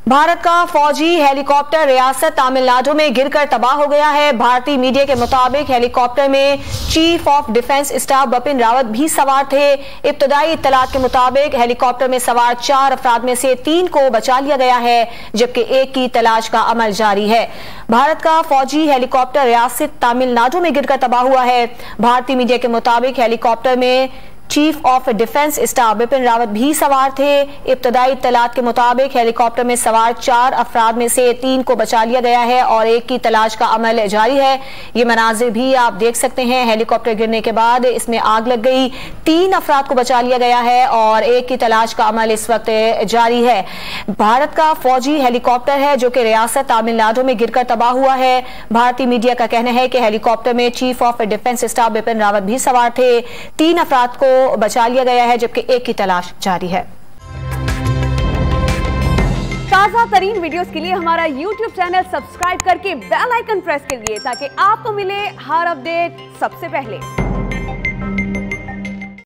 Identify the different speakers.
Speaker 1: भारत का फौजी हेलीकॉप्टर रियासत तमिलनाडु में गिरकर तबाह हो गया है। भारतीय मीडिया के मुताबिक हेलीकॉप्टर में chief of defence staff Bipin Rawat भी सवार थे। इब्तदाई इत्तलात के मुताबिक हेलीकॉप्टर में सवार 4 अफराद में से 3 को बचा लिया गया है, जबकि एक की तलाश का अमल जारी है। भारत का फौजी हेलीकॉप्टर रियासत तमिलनाडु में गिरकर तबाह हुआ है। भारतीय मीडिया के मुताबिक हेलीकॉप्टर में chief of defence staff Bipin Rawat भी सवार थे। इब्तदाई इत्तलात के मुताबिक हेलीकॉप्टर में सवार 4 अफराद में से 3 को बचा लिया गया है और एक की तलाश का अमल जारी है। ये मनाजिर भी आप देख सकते हैं। हेलीकॉप्टर गिरने के बाद इसमें आग लग गई, 3 अफराद को बचा लिया गया है और एक की तलाश का अमल इस वक्त जारी है। भारत का फौजी हेलीकॉप्टर है जो कि रियासत तमिलनाडु में गिरकर तबाह हुआ है। भारतीय मीडिया का कहना है कि हेलीकॉप्टर में chief of defence staff Bipin Rawat भी सवार थे। 3 अफराद को बचा लिया गया है, जबकि एक की तलाश जारी है।
Speaker 2: ताजा तरीन वीडियोस के लिए हमारा YouTube चैनल सब्सक्राइब करके बेल आइकन प्रेस करिए ताकि आपको मिले हर अपडेट सबसे पहले।